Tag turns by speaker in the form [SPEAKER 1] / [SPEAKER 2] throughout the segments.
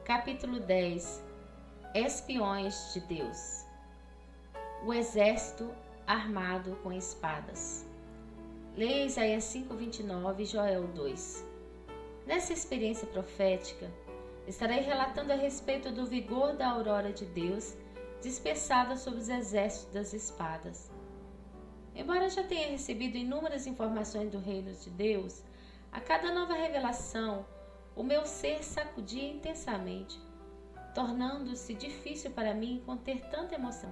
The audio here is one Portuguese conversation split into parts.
[SPEAKER 1] Capítulo 10. Espiões de Deus. O exército armado com espadas. Leia Isaías 5:29 e Joel 2. Nessa experiência profética, estarei relatando a respeito do vigor da aurora de Deus dispersada sobre os exércitos das espadas. Embora já tenha recebido inúmeras informações do reino de Deus, a cada nova revelação, o meu ser sacudia intensamente, tornando-se difícil para mim conter tanta emoção.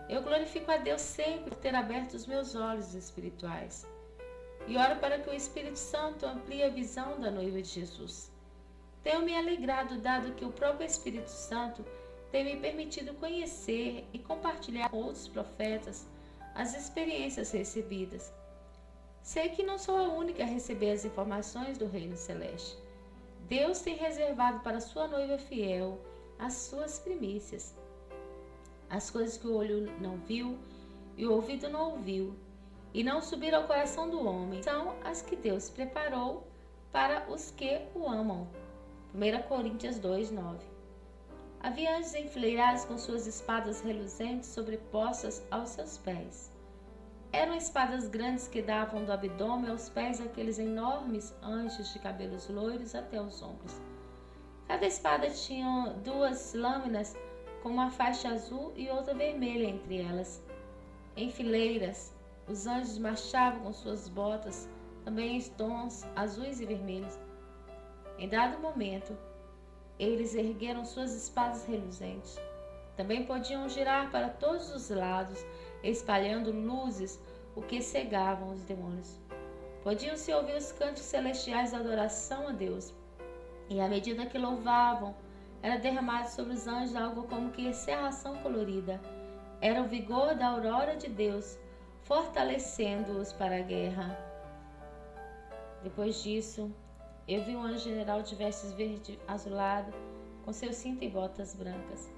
[SPEAKER 1] Eu glorifico a Deus sempre por ter aberto os meus olhos espirituais e oro para que o Espírito Santo amplie a visão da noiva de Jesus. Tenho me alegrado, dado que o próprio Espírito Santo tem me permitido conhecer e compartilhar com outros profetas as experiências recebidas. Sei que não sou a única a receber as informações do reino celeste. Deus tem reservado para sua noiva fiel as suas primícias. As coisas que o olho não viu e o ouvido não ouviu e não subiram ao coração do homem são as que Deus preparou para os que o amam. 1 Coríntios 2:9. Havia anjos enfileirados com suas espadas reluzentes sobrepostas aos seus pés. Eram espadas grandes que davam do abdômen aos pés aqueles enormes anjos de cabelos loiros até os ombros. Cada espada tinha duas lâminas com uma faixa azul e outra vermelha entre elas. Em fileiras, os anjos marchavam com suas botas, também em tons azuis e vermelhos. Em dado momento, eles ergueram suas espadas reluzentes. Também podiam girar para todos os lados, espalhando luzes, o que cegavam os demônios. Podiam-se ouvir os cânticos celestiais de adoração a Deus, e à medida que louvavam, era derramado sobre os anjos algo como que serração colorida. Era o vigor da aurora de Deus, fortalecendo-os para a guerra. Depois disso, eu vi um anjo general de vestes verde azulado, com seu cinto e botas brancas.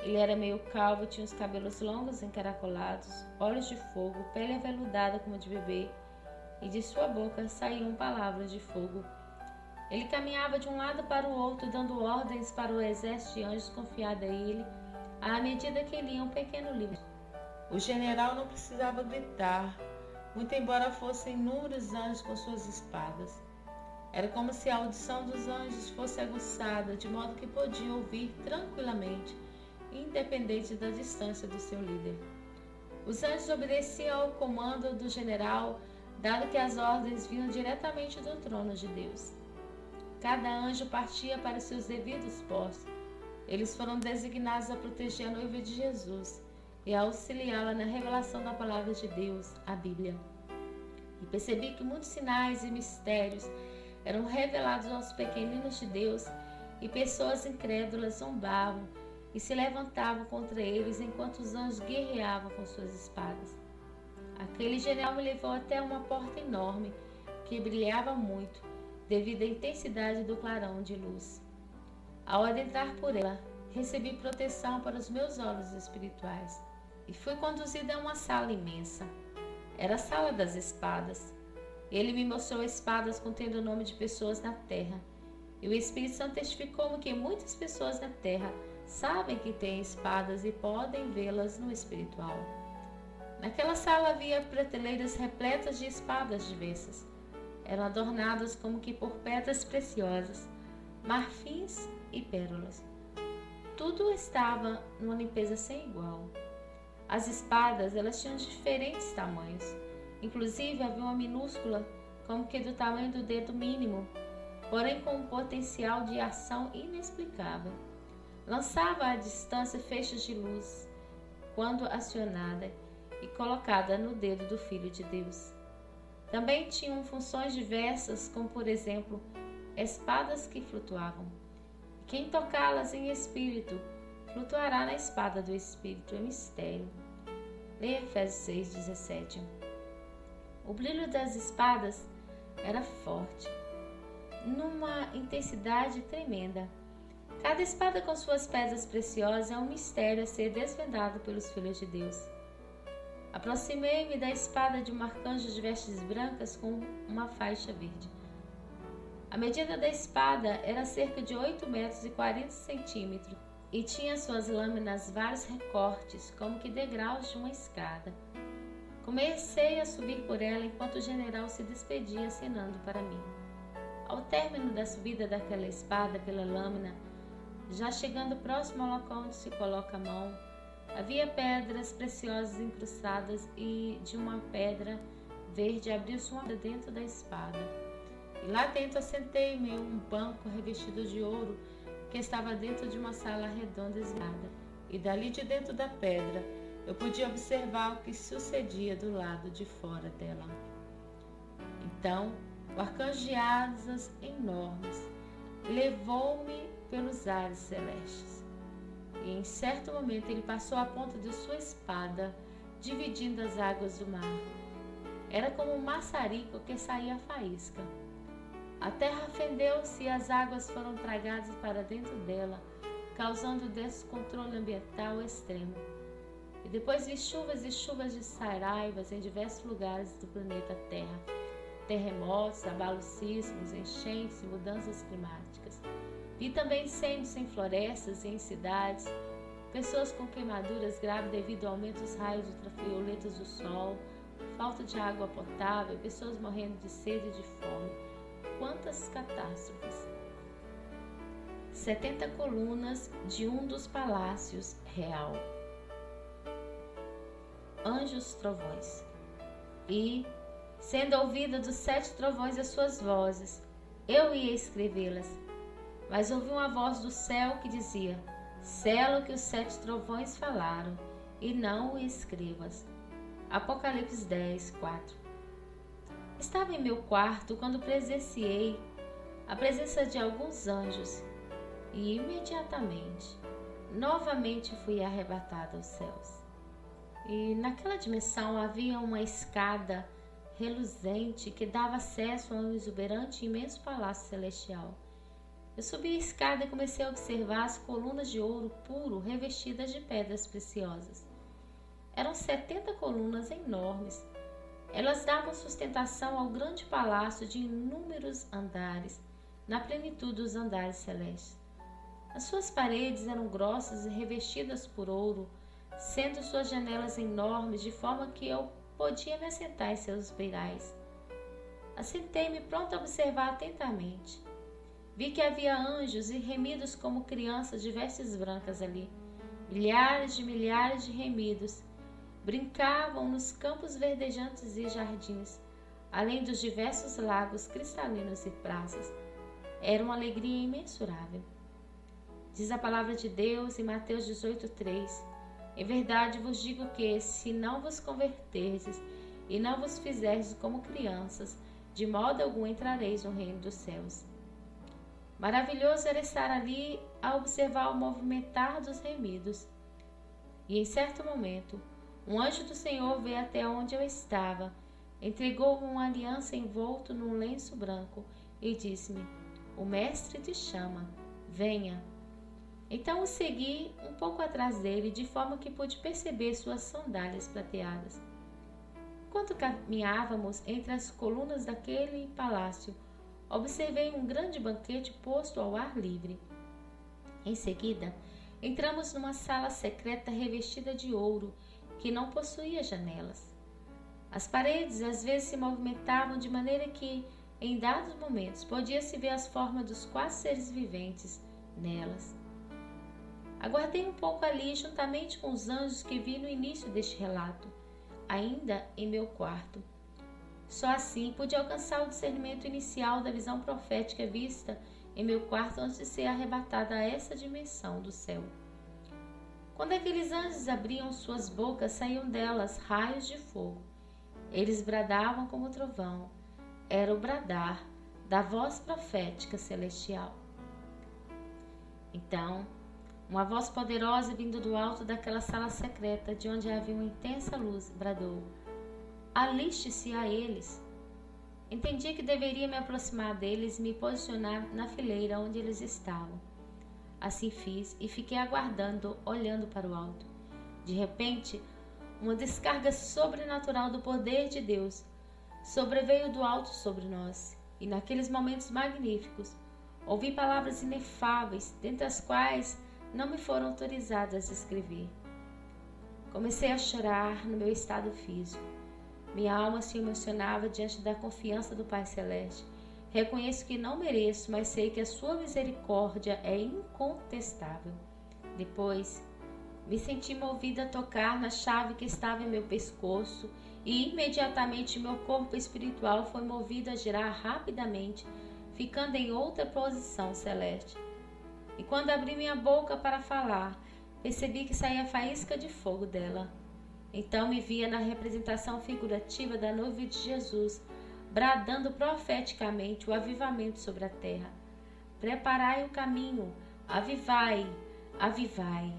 [SPEAKER 1] Ele era meio calvo, tinha os cabelos longos encaracolados, olhos de fogo, pele aveludada como de bebê, e de sua boca saíam palavras de fogo. Ele caminhava de um lado para o outro, dando ordens para o exército de anjos confiado a ele, à medida que lia um pequeno livro. O general não precisava gritar, muito embora fossem inúmeros anjos com suas espadas. Era como se a audição dos anjos fosse aguçada, de modo que podiam ouvir tranquilamente, independente da distância do seu líder. Os anjos obedeciam ao comando do general, dado que as ordens vinham diretamente do trono de Deus. Cada anjo partia para seus devidos postos. Eles foram designados a proteger a noiva de Jesus e a auxiliá-la na revelação da palavra de Deus, a Bíblia. E percebi que muitos sinais e mistérios eram revelados aos pequeninos de Deus, e pessoas incrédulas zombavam e se levantavam contra eles enquanto os anjos guerreavam com suas espadas. Aquele general me levou até uma porta enorme que brilhava muito devido à intensidade do clarão de luz. Ao adentrar por ela, recebi proteção para os meus olhos espirituais e fui conduzida a uma sala imensa. Era a sala das espadas. Ele me mostrou espadas contendo o nome de pessoas na terra, e o Espírito Santo testificou-me que muitas pessoas na terra sabem que têm espadas e podem vê-las no espiritual. Naquela sala havia prateleiras repletas de espadas diversas. Eram adornadas como que por pedras preciosas, marfins e pérolas. Tudo estava numa limpeza sem igual. As espadas, elas tinham diferentes tamanhos. Inclusive havia uma minúscula, como que do tamanho do dedo mínimo, porém com um potencial de ação inexplicável. Lançava à distância feixes de luz, quando acionada e colocada no dedo do Filho de Deus. Também tinham funções diversas, como por exemplo, espadas que flutuavam. Quem tocá-las em espírito, flutuará na espada do Espírito, é mistério. Leia Efésios 6:17. O brilho das espadas era forte, numa intensidade tremenda. Cada espada com suas pedras preciosas é um mistério a ser desvendado pelos filhos de Deus. Aproximei-me da espada de um arcanjo de vestes brancas com uma faixa verde. A medida da espada era cerca de 8 metros e 40 centímetros e tinha suas lâminas vários recortes, como que degraus de uma escada. Comecei a subir por ela enquanto o general se despedia, acenando para mim. Ao término da subida daquela espada pela lâmina, já chegando próximo ao local onde se coloca a mão, havia pedras preciosas incrustadas e de uma pedra verde abriu-se uma dentro da espada. E lá dentro assentei-me em um banco revestido de ouro que estava dentro de uma sala redonda esmerada. E dali de dentro da pedra eu podia observar o que sucedia do lado de fora dela. Então, o arcanjo de asas enormes levou-me pelos ares celestes. E em certo momento ele passou a ponta de sua espada, dividindo as águas do mar. Era como um maçarico que saía a faísca. A terra fendeu-se e as águas foram tragadas para dentro dela, causando descontrole ambiental extremo. E depois vi chuvas e chuvas de saraivas em diversos lugares do planeta Terra. Terremotos, abalos sísmicos, enchentes e mudanças climáticas. Vi também incêndios em florestas e em cidades, pessoas com queimaduras graves devido ao aumento dos raios ultravioletas do sol, falta de água potável, pessoas morrendo de sede e de fome. Quantas catástrofes! 70 colunas de um dos palácios real. Anjos trovões. E, sendo ouvida dos 7 trovões as suas vozes, eu ia escrevê-las. Mas ouvi uma voz do céu que dizia: sela o que os 7 trovões falaram, e não o escrevas. Apocalipse 10, 4. Estava em meu quarto quando presenciei a presença de alguns anjos e imediatamente, novamente fui arrebatada aos céus. E naquela dimensão havia uma escada reluzente que dava acesso a um exuberante e imenso palácio celestial. Eu subi a escada e comecei a observar as colunas de ouro puro revestidas de pedras preciosas. Eram 70 colunas enormes. Elas davam sustentação ao grande palácio de inúmeros andares, na plenitude dos andares celestes. As suas paredes eram grossas e revestidas por ouro, sendo suas janelas enormes, de forma que eu podia me assentar em seus beirais. Assentei-me pronto a observar atentamente. Vi que havia anjos e remidos como crianças de vestes brancas ali. Milhares de remidos brincavam nos campos verdejantes e jardins, além dos diversos lagos cristalinos e praças. Era uma alegria imensurável. Diz a palavra de Deus em Mateus 18:3: em verdade vos digo que, se não vos converterdes e não vos fizerdes como crianças, de modo algum entrareis no reino dos céus. Maravilhoso era estar ali a observar o movimentar dos remidos. E em certo momento, um anjo do Senhor veio até onde eu estava, entregou-me uma aliança envolto num lenço branco e disse-me: o mestre te chama, venha. Então o segui um pouco atrás dele, de forma que pude perceber suas sandálias prateadas. Enquanto caminhávamos entre as colunas daquele palácio, observei um grande banquete posto ao ar livre. Em seguida, entramos numa sala secreta revestida de ouro, que não possuía janelas. As paredes às vezes se movimentavam de maneira que, em dados momentos, podia-se ver as formas dos 4 seres viventes nelas. Aguardei um pouco ali, juntamente com os anjos que vi no início deste relato, ainda em meu quarto. Só assim pude alcançar o discernimento inicial da visão profética vista em meu quarto antes de ser arrebatada a essa dimensão do céu. Quando aqueles anjos abriam suas bocas, saíam delas raios de fogo. Eles bradavam como trovão. Era o bradar da voz profética celestial. Então, uma voz poderosa vindo do alto daquela sala secreta, de onde havia uma intensa luz, bradou: aliste-se a eles. Entendi que deveria me aproximar deles e me posicionar na fileira onde eles estavam. Assim fiz e fiquei aguardando, olhando para o alto. De repente, uma descarga sobrenatural do poder de Deus sobreveio do alto sobre nós. E naqueles momentos magníficos, ouvi palavras inefáveis, dentre as quais não me foram autorizadas a escrever. Comecei a chorar no meu estado físico. Minha alma se emocionava diante da confiança do Pai Celeste. Reconheço que não mereço, mas sei que a sua misericórdia é incontestável. Depois, me senti movida a tocar na chave que estava em meu pescoço e imediatamente meu corpo espiritual foi movido a girar rapidamente, ficando em outra posição celeste. E quando abri minha boca para falar, percebi que saía faísca de fogo dela. Então me via na representação figurativa da noiva de Jesus, bradando profeticamente o avivamento sobre a terra. Preparai o caminho, avivai, avivai.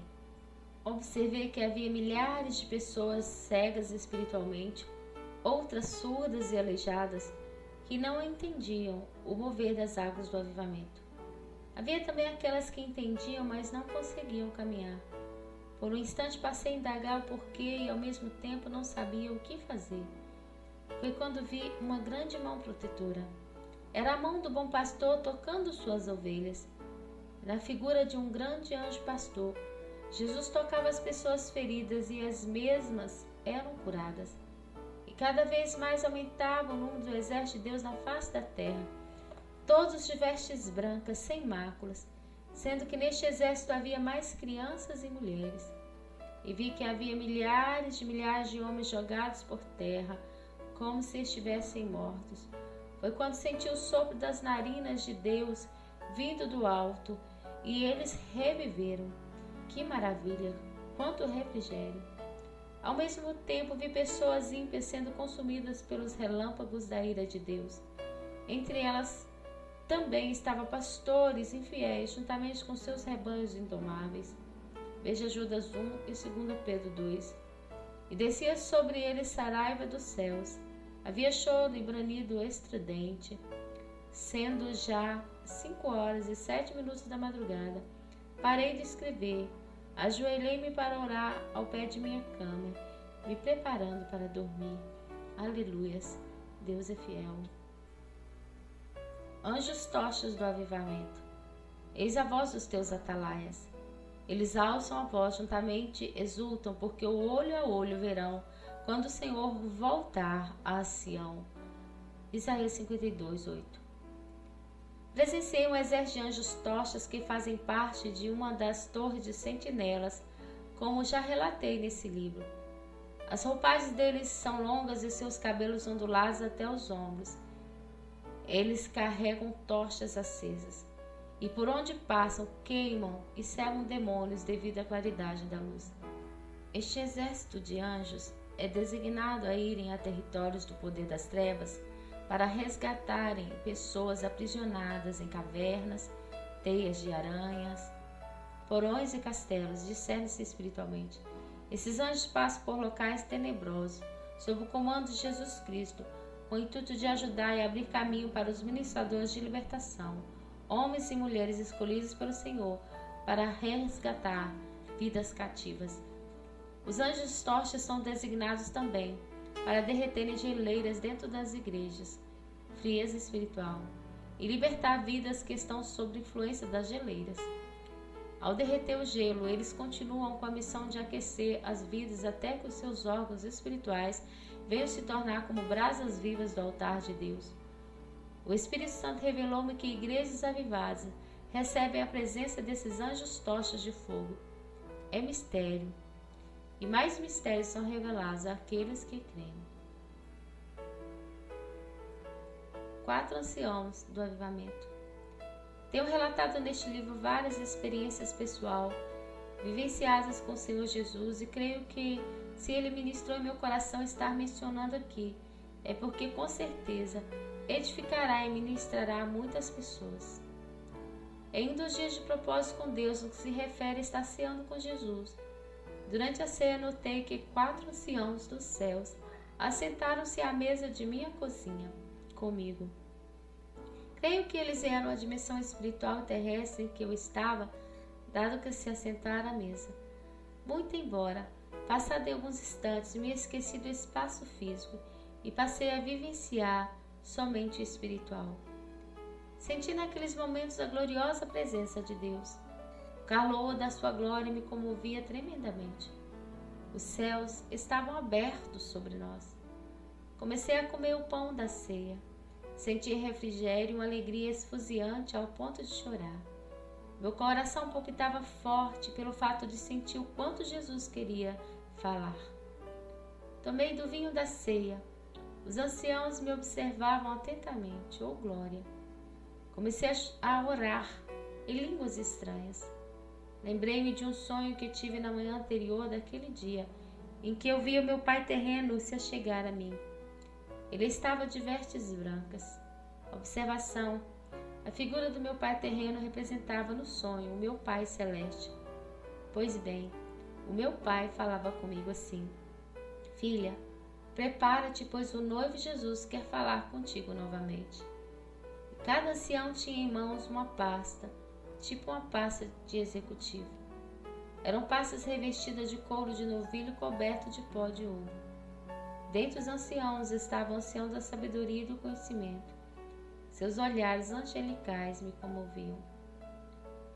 [SPEAKER 1] Observei que havia milhares de pessoas cegas espiritualmente, outras surdas e aleijadas, que não entendiam o mover das águas do avivamento. Havia também aquelas que entendiam, mas não conseguiam caminhar. Por um instante passei a indagar o porquê e ao mesmo tempo não sabia o que fazer. Foi quando vi uma grande mão protetora. Era a mão do bom pastor tocando suas ovelhas. Na figura de um grande anjo pastor, Jesus tocava as pessoas feridas e as mesmas eram curadas. E cada vez mais aumentava o número do exército de Deus na face da terra, todos de vestes brancas, sem máculas, sendo que neste exército havia mais crianças e mulheres. E vi que havia milhares de homens jogados por terra, como se estivessem mortos. Foi quando senti o sopro das narinas de Deus vindo do alto, e eles reviveram. Que maravilha! Quanto refrigério! Ao mesmo tempo vi pessoas ímpias sendo consumidas pelos relâmpagos da ira de Deus. Entre elas também estavam pastores infiéis, juntamente com seus rebanhos indomáveis. Veja Judas 1 e 2 Pedro 2. E descia sobre eles saraiva dos céus. Havia choro e branido estridente, sendo já 5h07 da madrugada. Parei de escrever, ajoelhei-me para orar ao pé de minha cama, me preparando para dormir. Aleluias, Deus é fiel. Anjos tochas do avivamento, eis a voz dos teus atalaias. Eles alçam a voz, juntamente exultam, porque o olho a olho verão, quando o Senhor voltar a Sião. Isaías 52:8. Presenciei um exército de anjos tochas que fazem parte de uma das torres de sentinelas, como já relatei nesse livro. As roupagens deles são longas e seus cabelos ondulados até os ombros. Eles carregam tochas acesas, e por onde passam queimam e cegam demônios devido à claridade da luz. Este exército de anjos é designado a irem a territórios do poder das trevas para resgatarem pessoas aprisionadas em cavernas, teias de aranhas, porões e castelos, discerne-se espiritualmente. Esses anjos passam por locais tenebrosos, sob o comando de Jesus Cristo, com o intuito de ajudar e abrir caminho para os ministradores de libertação, homens e mulheres escolhidos pelo Senhor para resgatar vidas cativas. Os anjos tochas são designados também para derreterem geleiras dentro das igrejas, frieza espiritual, e libertar vidas que estão sob influência das geleiras. Ao derreter o gelo, eles continuam com a missão de aquecer as vidas até que os seus órgãos espirituais venham se tornar como brasas vivas do altar de Deus. O Espírito Santo revelou-me que igrejas avivadas recebem a presença desses anjos tochas de fogo. É mistério, e mais mistérios são revelados àqueles que creem. 4 anciãos do avivamento. Tenho relatado neste livro várias experiências pessoais vivenciadas com o Senhor Jesus e creio que, se Ele ministrou em meu coração estar mencionando aqui, é porque com certeza edificará e ministrará a muitas pessoas. Em um dos dias de propósito com Deus, no que se refere a estar ceando com Jesus, durante a ceia notei que 4 anciãos dos céus assentaram-se à mesa de minha cozinha comigo. Creio que eles eram a dimensão espiritual e terrestre em que eu estava, dado que se assentaram à mesa. Muito embora, passado alguns instantes, me esqueci do espaço físico e passei a vivenciar somente o espiritual. Senti naqueles momentos a gloriosa presença de Deus. O calor da sua glória me comovia tremendamente. Os céus estavam abertos sobre nós. Comecei a comer o pão da ceia. Senti refrigério e uma alegria esfuziante ao ponto de chorar. Meu coração palpitava forte pelo fato de sentir o quanto Jesus queria falar. Tomei do vinho da ceia. Os anciãos me observavam atentamente. Oh, glória! Comecei a orar em línguas estranhas. Lembrei-me de um sonho que tive na manhã anterior daquele dia, em que eu via meu pai terreno se achegar a mim. Ele estava de vestes brancas. Observação: a figura do meu pai terreno representava no sonho o meu pai celeste. Pois bem, o meu pai falava comigo assim: filha, prepara-te, pois o noivo Jesus quer falar contigo novamente. E cada ancião tinha em mãos uma pasta, tipo uma pasta de executivo. Eram pastas revestidas de couro de novilho coberto de pó de ouro. Dentre os anciãos estava o ancião da sabedoria e do conhecimento. Seus olhares angelicais me comoviam.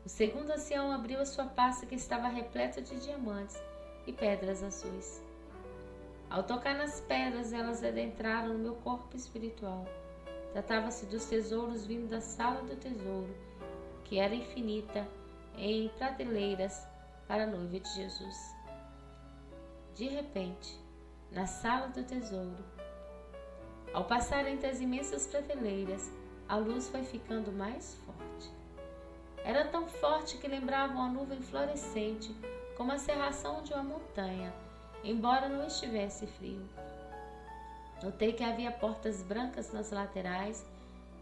[SPEAKER 1] O segundo ancião abriu a sua pasta, que estava repleta de diamantes e pedras azuis. Ao tocar nas pedras, elas adentraram no meu corpo espiritual. Tratava-se dos tesouros vindo da sala do tesouro, que era infinita em prateleiras para a noiva de Jesus. De repente, na sala do tesouro, ao passar entre as imensas prateleiras, a luz foi ficando mais forte. Era tão forte que lembrava uma nuvem florescente, como a cerração de uma montanha, embora não estivesse frio. Notei que havia portas brancas nas laterais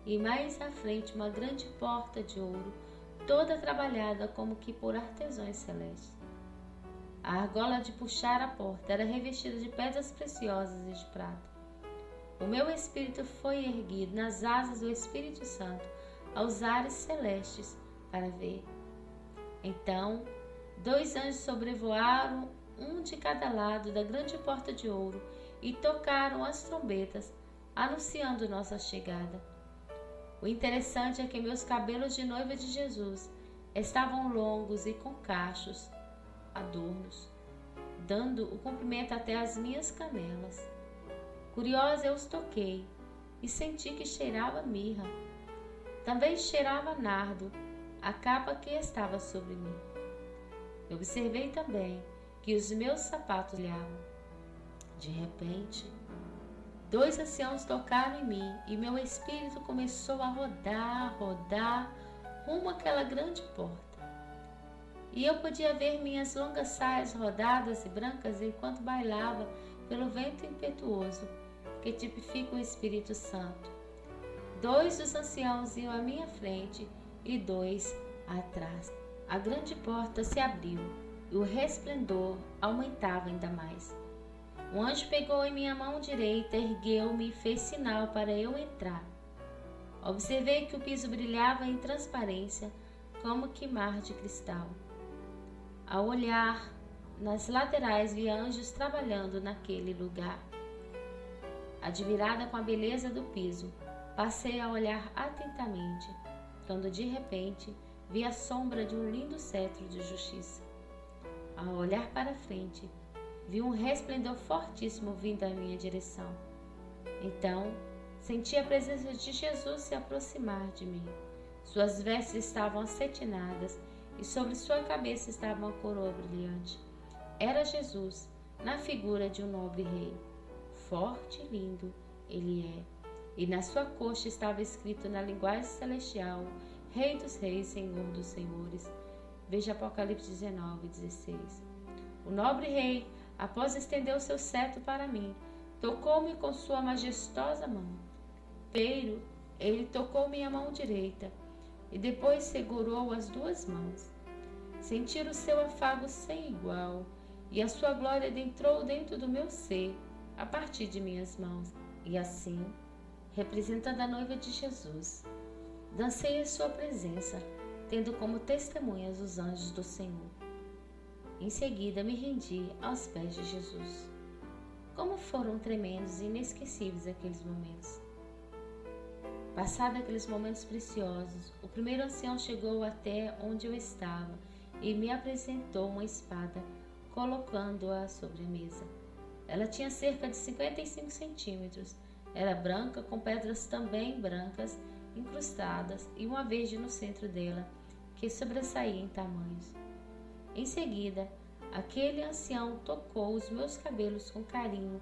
[SPEAKER 1] e mais à frente uma grande porta de ouro, toda trabalhada como que por artesãos celestes. A argola de puxar a porta era revestida de pedras preciosas e de prata. O meu espírito foi erguido nas asas do Espírito Santo aos ares celestes para ver. Então, 2 anjos sobrevoaram, um de cada lado da grande porta de ouro, e tocaram as trombetas, anunciando nossa chegada. O interessante é que meus cabelos de noiva de Jesus estavam longos e com cachos, adornos, dando o comprimento até as minhas canelas. Curiosa, eu os toquei e senti que cheirava mirra. Também cheirava nardo, a capa que estava sobre mim. Eu observei também que os meus sapatos brilhavam. De repente, 2 anciãos tocaram em mim e meu espírito começou a rodar, rumo àquela grande porta. E eu podia ver minhas longas saias rodadas e brancas enquanto bailava pelo vento impetuoso que tipifica o Espírito Santo. 2 dos anciãos iam à minha frente e 2 atrás. A grande porta se abriu e o resplendor aumentava ainda mais. Um anjo pegou em minha mão direita, ergueu-me e fez sinal para eu entrar. Observei que o piso brilhava em transparência, como que mar de cristal. Ao olhar nas laterais, vi anjos trabalhando naquele lugar. Admirada com a beleza do piso, passei a olhar atentamente, quando de repente vi a sombra de um lindo cetro de justiça. Ao olhar para frente, vi um resplendor fortíssimo vindo à minha direção. Então, senti a presença de Jesus se aproximar de mim. Suas vestes estavam acetinadas e sobre sua cabeça estava uma coroa brilhante. Era Jesus, na figura de um nobre rei. Forte e lindo ele é. E na sua coxa estava escrito na linguagem celestial: Rei dos reis, Senhor dos senhores. Veja Apocalipse 19:16. O nobre rei, após estender o seu cetro para mim, tocou-me com sua majestosa mão. Primeiro, ele tocou minha mão direita e depois segurou as 2 mãos. Senti o seu afago sem igual e a sua glória adentrou dentro do meu ser a partir de minhas mãos. E assim, representando a noiva de Jesus, dancei em sua presença, tendo como testemunhas os anjos do Senhor. Em seguida, me rendi aos pés de Jesus. Como foram tremendos e inesquecíveis aqueles momentos. Passados aqueles momentos preciosos, o primeiro ancião chegou até onde eu estava e me apresentou uma espada, colocando-a sobre a mesa. Ela tinha cerca de 55 centímetros. Era branca, com pedras também brancas incrustadas e uma verde no centro dela, que sobressaía em tamanhos. Em seguida, aquele ancião tocou os meus cabelos com carinho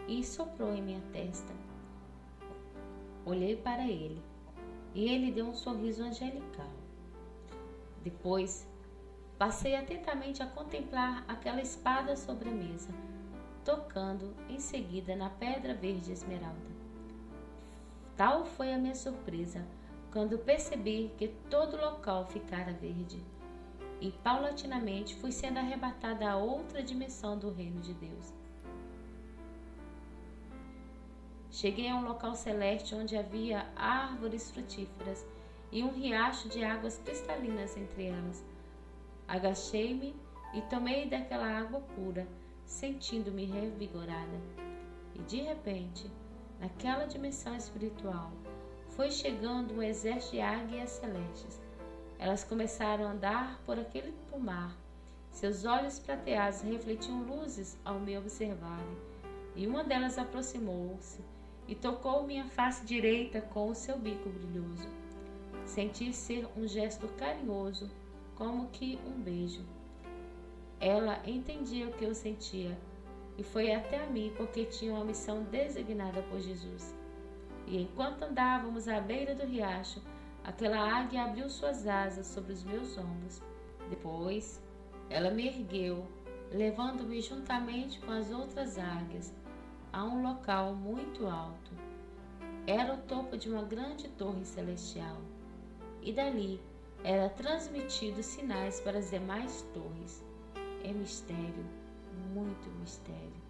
[SPEAKER 1] e soprou em minha testa. Olhei para ele e ele deu um sorriso angelical. Depois, passei atentamente a contemplar aquela espada sobre a mesa, tocando em seguida na pedra verde esmeralda. Tal foi a minha surpresa quando percebi que todo o local ficara verde e paulatinamente fui sendo arrebatada a outra dimensão do reino de Deus. Cheguei a um local celeste onde havia árvores frutíferas e um riacho de águas cristalinas entre elas. Agachei-me e tomei daquela água pura, sentindo-me revigorada. E de repente, naquela dimensão espiritual, foi chegando um exército de águias celestes. Elas começaram a andar por aquele pomar. Seus olhos prateados refletiam luzes ao me observarem, e uma delas aproximou-se e tocou minha face direita com o seu bico brilhoso. Senti ser um gesto carinhoso, como que um beijo. Ela entendia o que eu sentia e foi até a mim porque tinha uma missão designada por Jesus. E enquanto andávamos à beira do riacho, aquela águia abriu suas asas sobre os meus ombros. Depois, ela me ergueu, levando-me juntamente com as outras águias a um local muito alto. Era o topo de uma grande torre celestial, e dali era transmitido sinais para as demais torres. É mistério, muito mistério.